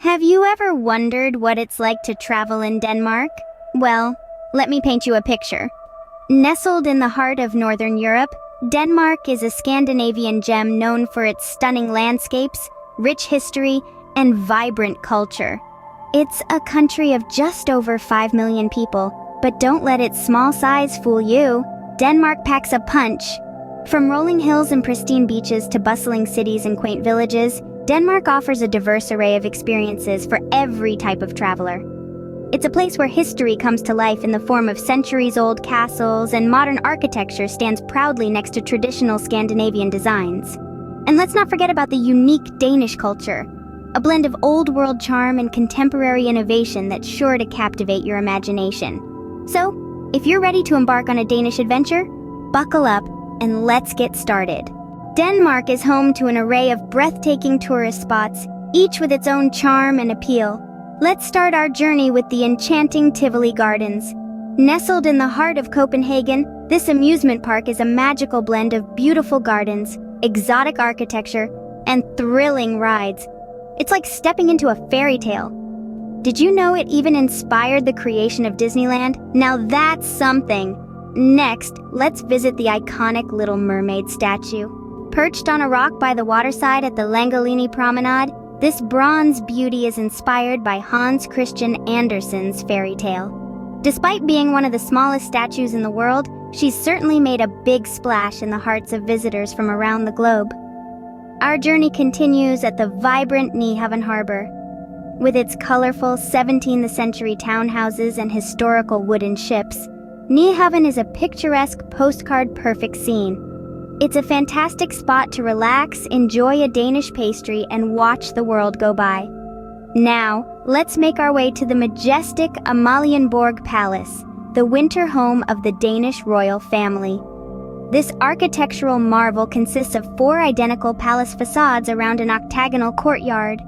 Have you ever wondered what it's like to travel in Denmark? Well, let me paint you a picture. Nestled in the heart of Northern Europe, Denmark is a Scandinavian gem known for its stunning landscapes, rich history, and vibrant culture. It's a country of just over 5 million people, but don't let its small size fool you. Denmark packs a punch. From rolling hills and pristine beaches to bustling cities and quaint villages, Denmark offers a diverse array of experiences for every type of traveler. It's a place where history comes to life in the form of centuries-old castles, and modern architecture stands proudly next to traditional Scandinavian designs. And let's not forget about the unique Danish culture, a blend of old-world charm and contemporary innovation that's sure to captivate your imagination. So, if you're ready to embark on a Danish adventure, buckle up and let's get started. Denmark is home to an array of breathtaking tourist spots, each with its own charm and appeal. Let's start our journey with the enchanting Tivoli Gardens. Nestled in the heart of Copenhagen, this amusement park is a magical blend of beautiful gardens, exotic architecture, and thrilling rides. It's like stepping into a fairy tale. Did you know it even inspired the creation of Disneyland? Now that's something. Next, let's visit the iconic Little Mermaid statue. Perched on a rock by the waterside at the Langelinie Promenade, this bronze beauty is inspired by Hans Christian Andersen's fairy tale. Despite being one of the smallest statues in the world, she's certainly made a big splash in the hearts of visitors from around the globe. Our journey continues at the vibrant Nyhavn Harbor. With its colorful 17th century townhouses and historical wooden ships, Nyhavn is a picturesque postcard-perfect scene. It's a fantastic spot to relax, enjoy a Danish pastry, and watch the world go by. Now, let's make our way to the majestic Amalienborg Palace, the winter home of the Danish royal family. This architectural marvel consists of 4 identical palace facades around an octagonal courtyard.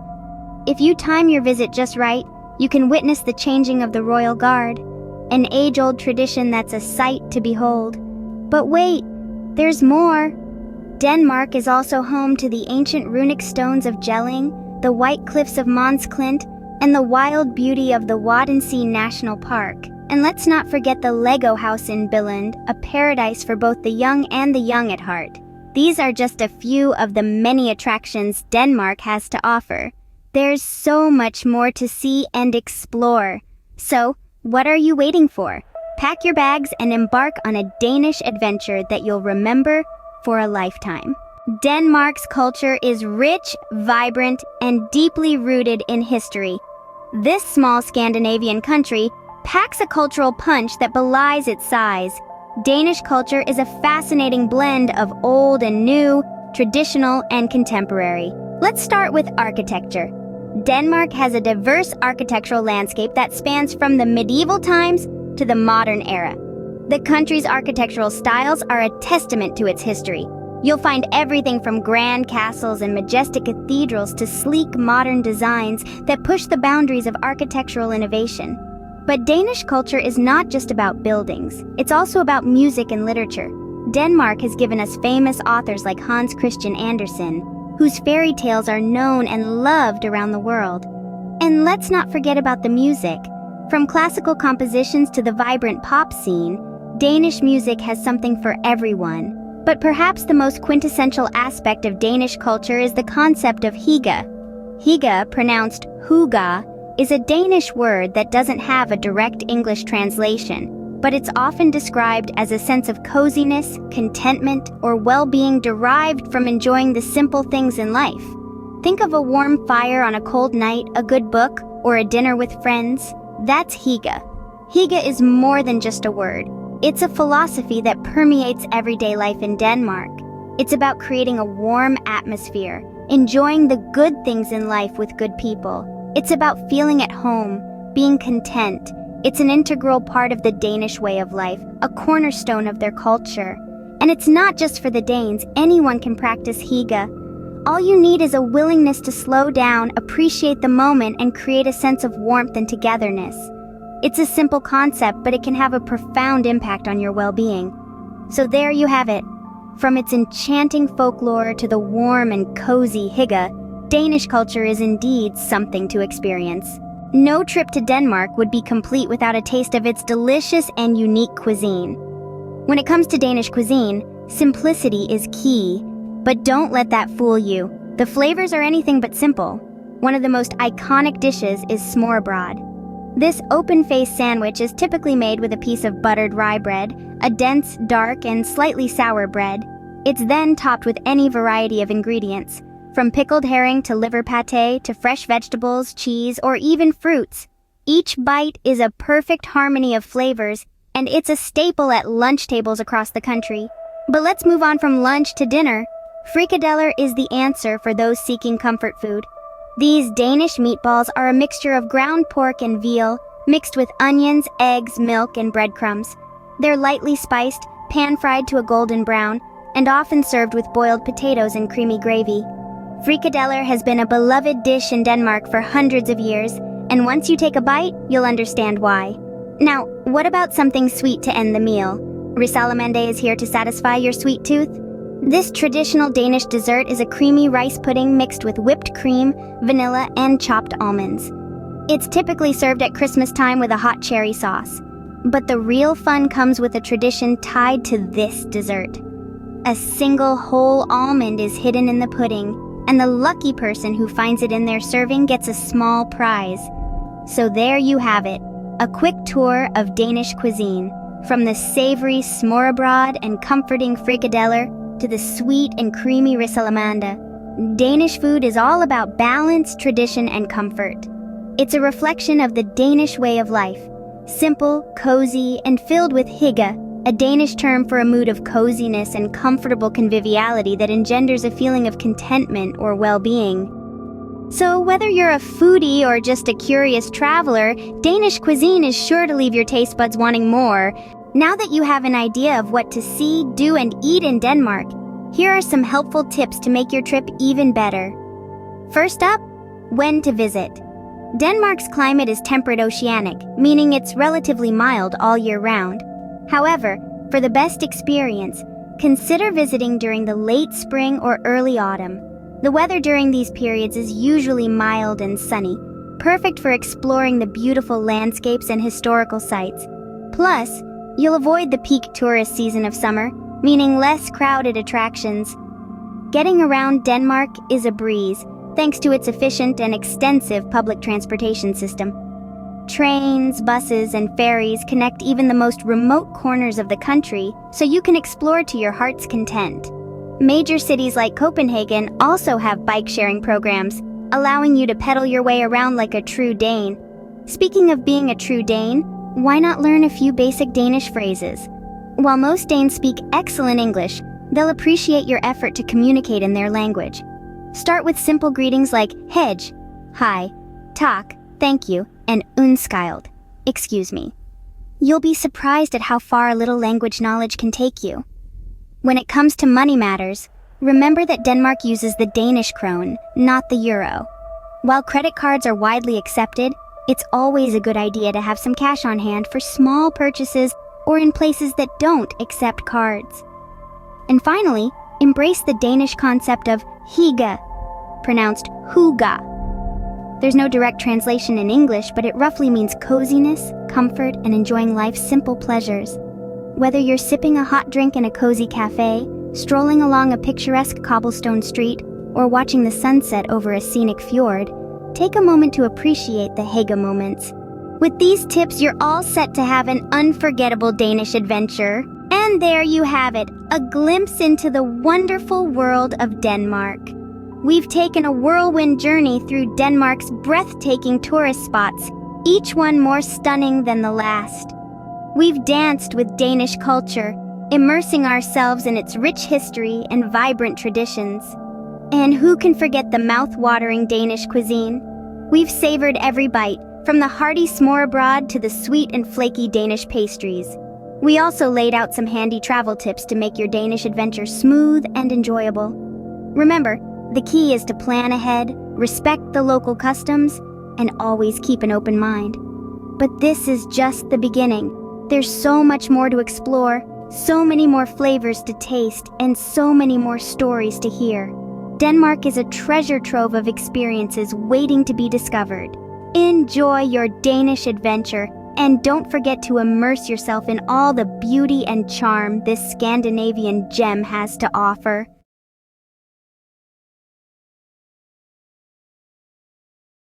If you time your visit just right, you can witness the changing of the royal guard, an age-old tradition that's a sight to behold. But wait! There's more! Denmark is also home to the ancient runic stones of Jelling, the white cliffs of Mons Klint, and the wild beauty of the Wadensee National Park. And let's not forget the Lego house in Billund, a paradise for both the young and the young at heart. These are just a few of the many attractions Denmark has to offer. There's so much more to see and explore. So, what are you waiting for? Pack your bags and embark on a Danish adventure that you'll remember for a lifetime. Denmark's culture is rich, vibrant, and deeply rooted in history. This small Scandinavian country packs a cultural punch that belies its size. Danish culture is a fascinating blend of old and new, traditional and contemporary. Let's start with architecture. Denmark has a diverse architectural landscape that spans from the medieval times to the modern era. The country's architectural styles are a testament to its history. You'll find everything from grand castles and majestic cathedrals to sleek modern designs that push the boundaries of architectural innovation. But Danish culture is not just about buildings, it's also about music and literature. Denmark has given us famous authors like Hans Christian Andersen, whose fairy tales are known and loved around the world. And let's not forget about the music. From classical compositions to the vibrant pop scene, Danish music has something for everyone. But perhaps the most quintessential aspect of Danish culture is the concept of hygge. Hygge, pronounced huga, is a Danish word that doesn't have a direct English translation, but it's often described as a sense of coziness, contentment, or well-being derived from enjoying the simple things in life. Think of a warm fire on a cold night, a good book, or a dinner with friends. That's hygge. Hygge is more than just a word. It's a philosophy that permeates everyday life in Denmark. It's about creating a warm atmosphere, enjoying the good things in life with good people. It's about feeling at home, being content. It's an integral part of the Danish way of life, a cornerstone of their culture. And it's not just for the Danes, anyone can practice hygge. All you need is a willingness to slow down, appreciate the moment, and create a sense of warmth and togetherness. It's a simple concept, but it can have a profound impact on your well-being. So there you have it. From its enchanting folklore to the warm and cozy hygge, Danish culture is indeed something to experience. No trip to Denmark would be complete without a taste of its delicious and unique cuisine. When it comes to Danish cuisine, simplicity is key, but don't let that fool you. The flavors are anything but simple. One of the most iconic dishes is smørrebrød. This open-faced sandwich is typically made with a piece of buttered rye bread, a dense, dark, and slightly sour bread. It's then topped with any variety of ingredients, from pickled herring to liver pâté to fresh vegetables, cheese, or even fruits. Each bite is a perfect harmony of flavors, and it's a staple at lunch tables across the country. But let's move on from lunch to dinner. Frikadeller is the answer for those seeking comfort food. These Danish meatballs are a mixture of ground pork and veal, mixed with onions, eggs, milk, and breadcrumbs. They're lightly spiced, pan-fried to a golden brown, and often served with boiled potatoes and creamy gravy. Frikadeller has been a beloved dish in Denmark for hundreds of years, and once you take a bite, you'll understand why. Now, what about something sweet to end the meal? Risalamande is here to satisfy your sweet tooth. This traditional Danish dessert is a creamy rice pudding mixed with whipped cream, vanilla, and chopped almonds. It's typically served at Christmas time with a hot cherry sauce. But the real fun comes with a tradition tied to this dessert. A single whole almond is hidden in the pudding, and the lucky person who finds it in their serving gets a small prize. So there you have it, a quick tour of Danish cuisine. From the savory smørrebrød and comforting frikadeller to the sweet and creamy risalamande, Danish food is all about balance, tradition, and comfort. It's a reflection of the Danish way of life, simple, cozy, and filled with hygge, a Danish term for a mood of coziness and comfortable conviviality that engenders a feeling of contentment or well-being. So whether you're a foodie or just a curious traveler, Danish cuisine is sure to leave your taste buds wanting more. Now that you have an idea of what to see, do, and eat in Denmark, here are some helpful tips to make your trip even better. First up, when to visit. Denmark's climate is temperate oceanic, meaning it's relatively mild all year round. However, for the best experience, consider visiting during the late spring or early autumn. The weather during these periods is usually mild and sunny, perfect for exploring the beautiful landscapes and historical sites. Plus, you'll avoid the peak tourist season of summer, meaning less crowded attractions. Getting around Denmark is a breeze, thanks to its efficient and extensive public transportation system. Trains, buses, and ferries connect even the most remote corners of the country, so you can explore to your heart's content. Major cities like Copenhagen also have bike-sharing programs, allowing you to pedal your way around like a true Dane. Speaking of being a true Dane, why not learn a few basic Danish phrases? While most Danes speak excellent English, they'll appreciate your effort to communicate in their language. Start with simple greetings like hej, hi, tak, thank you, and undskyld, excuse me. You'll be surprised at how far a little language knowledge can take you. When it comes to money matters, remember that Denmark uses the Danish krone, not the euro. While credit cards are widely accepted, it's always a good idea to have some cash on hand for small purchases or in places that don't accept cards. And finally, embrace the Danish concept of hygge, pronounced hygge. There's no direct translation in English, but it roughly means coziness, comfort, and enjoying life's simple pleasures. Whether you're sipping a hot drink in a cozy cafe, strolling along a picturesque cobblestone street, or watching the sunset over a scenic fjord, take a moment to appreciate the hygge moments. With these tips, you're all set to have an unforgettable Danish adventure. And there you have it, a glimpse into the wonderful world of Denmark. We've taken a whirlwind journey through Denmark's breathtaking tourist spots, each one more stunning than the last. We've danced with Danish culture, immersing ourselves in its rich history and vibrant traditions. And who can forget the mouth-watering Danish cuisine? We've savored every bite, from the hearty smørrebrød to the sweet and flaky Danish pastries. We also laid out some handy travel tips to make your Danish adventure smooth and enjoyable. Remember, the key is to plan ahead, respect the local customs, and always keep an open mind. But this is just the beginning. There's so much more to explore, so many more flavors to taste, and so many more stories to hear. Denmark is a treasure trove of experiences waiting to be discovered. Enjoy your Danish adventure, and don't forget to immerse yourself in all the beauty and charm this Scandinavian gem has to offer.